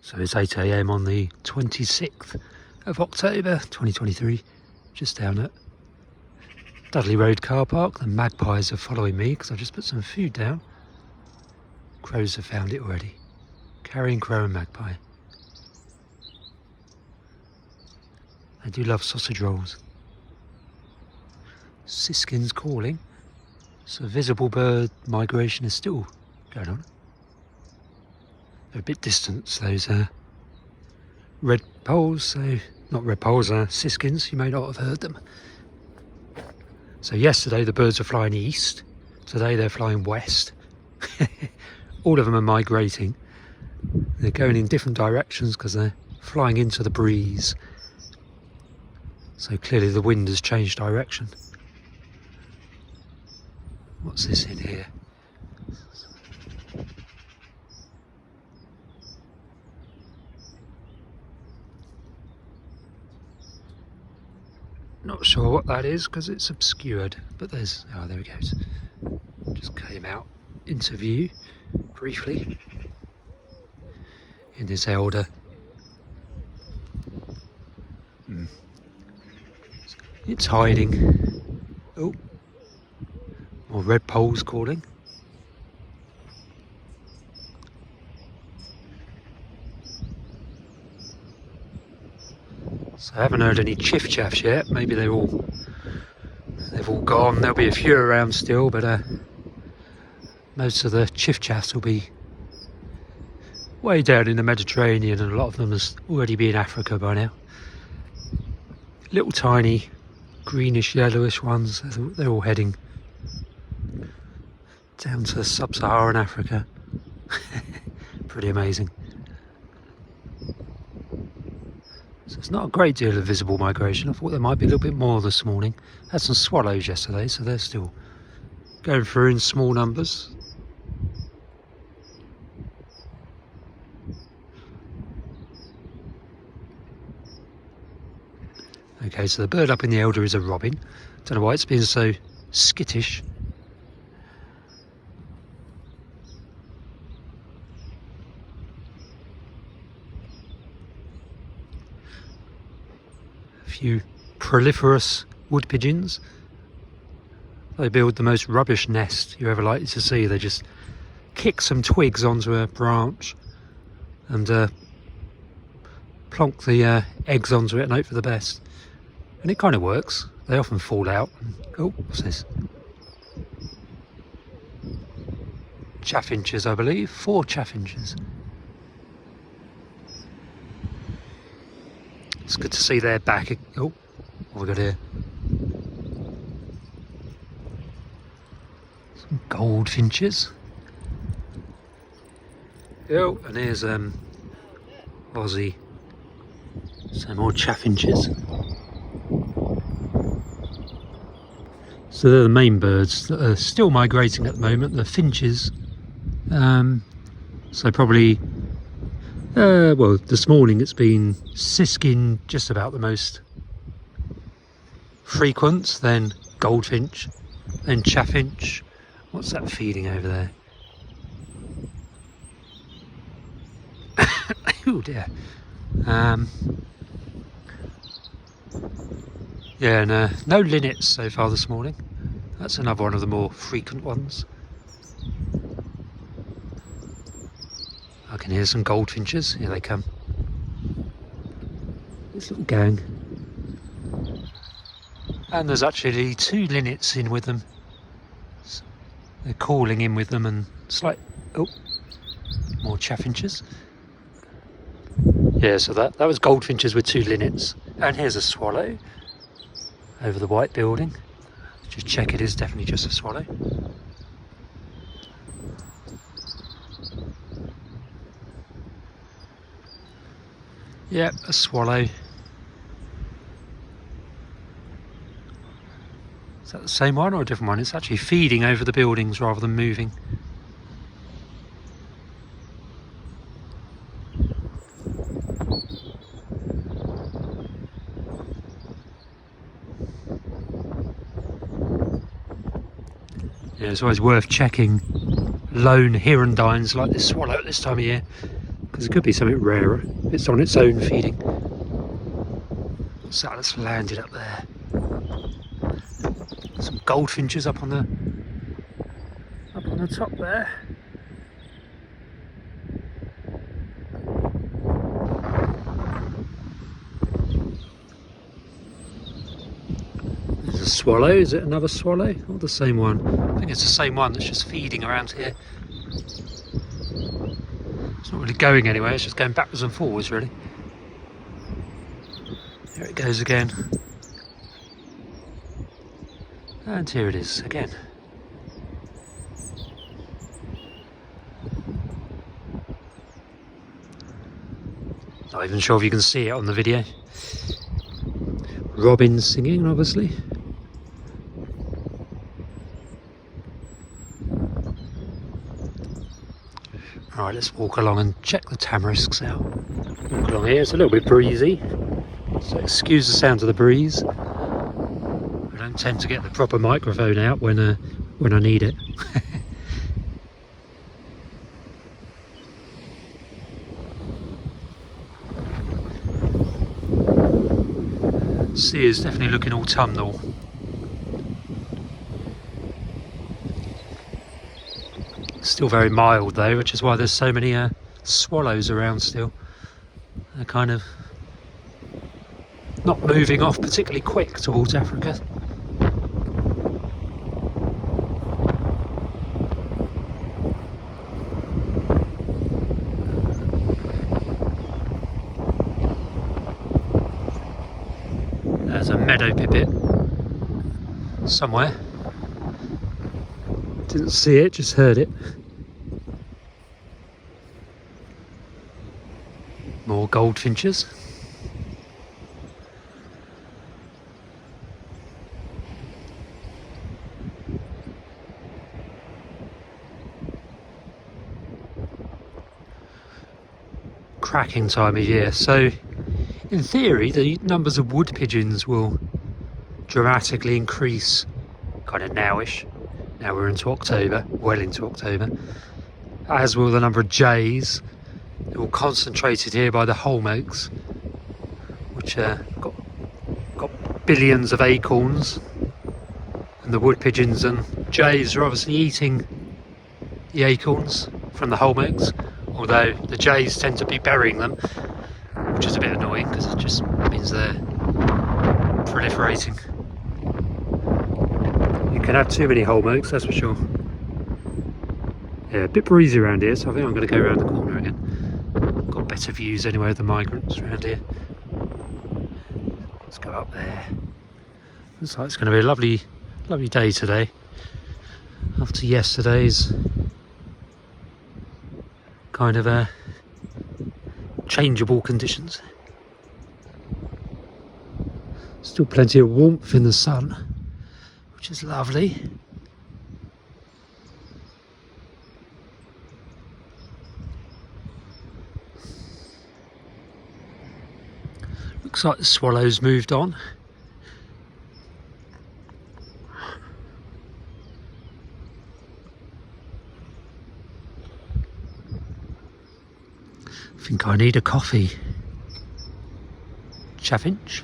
So it's 8 AM on the 26th of October 2023, just down at Dudley Road car park. The magpies are following me because I've just put some food down. Crows have found it already. Carrion crow and magpie. They do love sausage rolls. Siskin's calling. So visible bird migration is still going on. They're a bit distant, those red poles, so not red poles, siskins, you may not have heard them. So yesterday the birds were flying east, today they're flying west. All of them are migrating. They're going in different directions because they're flying into the breeze. So clearly the wind has changed direction. What's this in here? Not sure what that is because it's obscured, but there's, oh, there it goes. Just came out into view briefly in this elder. It's hiding. Oh, more red poles calling. So I haven't heard any chiff-chaffs yet. Maybe they've all gone. There'll be a few around still, but most of the chiff-chaffs will be way down in the Mediterranean, and a lot of them has already been in Africa by now. Little tiny greenish yellowish ones, they're all heading down to sub-Saharan Africa. Pretty amazing. So it's not a great deal of visible migration. I thought there might be a little bit more this morning. Had some swallows yesterday, so they're still going through in small numbers. Okay, so the bird up in the elder is a robin. Don't know why it's been so skittish. A few proliferous wood pigeons. They build the most rubbish nest you're ever likely to see. They just kick some twigs onto a branch and plonk the eggs onto it and hope for the best. And it kind of works. They often fall out. Oh, what's this? Chaffinches, I believe. 4 chaffinches. It's good to see they're back. Oh, what have we got here? Some goldfinches. Oh, and here's Aussie. Some more chaffinches. So they're the main birds that are still migrating at the moment, the finches. So probably, well, this morning it's been siskin just about the most frequent, then goldfinch, then chaffinch. What's that feeding over there? Oh dear. Yeah, no linnets so far this morning. That's another one of the more frequent ones. I can hear some goldfinches. Here they come. This little gang. And there's actually 2 linnets in with them. So they're calling in with them, and oh, more chaffinches. Yeah, so that was goldfinches with 2 linnets. And here's a swallow over the white building. Just check it is definitely just a swallow. Yep, a swallow. Is that the same one or a different one? It's actually feeding over the buildings rather than moving. Yeah, it's always worth checking lone hirundines like this swallow at this time of year, because it could be something rarer. It's on its own feeding. So that's landed up there. Some goldfinches up on the top there. There's a swallow. Is it another swallow or the same one? I think it's the same one that's just feeding around here. It's not really going anywhere, it's just going backwards and forwards really. There it goes again. And here it is again. Not even sure if you can see it on the video. Robin singing, obviously. Alright, let's walk along and check the tamarisks out. Walk along here, it's a little bit breezy, so excuse the sound of the breeze. I don't tend to get the proper microphone out when I need it. Sea is definitely looking autumnal. Still very mild though, which is why there's so many swallows around still. They're kind of not moving off particularly quick towards Africa. There's a meadow pipit somewhere. Didn't see it, just heard it. More goldfinches. Cracking time of year. So in theory the numbers of wood pigeons will dramatically increase kind of nowish. Now we're into October, well into October, as will the number of jays. They're all concentrated here by the holm oaks, which got billions of acorns, and the wood pigeons and jays are obviously eating the acorns from the holm oaks, although the jays tend to be burying them, which is a bit annoying because it just means they're proliferating. You can have too many holm oaks, that's for sure. Yeah, a bit breezy around here, so I think I'm going to go around the corner again. Got better views anyway of the migrants around here. Let's go up there. Looks like it's going to be a lovely day today, after yesterday's kind of changeable conditions. Still plenty of warmth in the sun, which is lovely. Looks like the swallows moved on. I think I need a coffee. Chaffinch.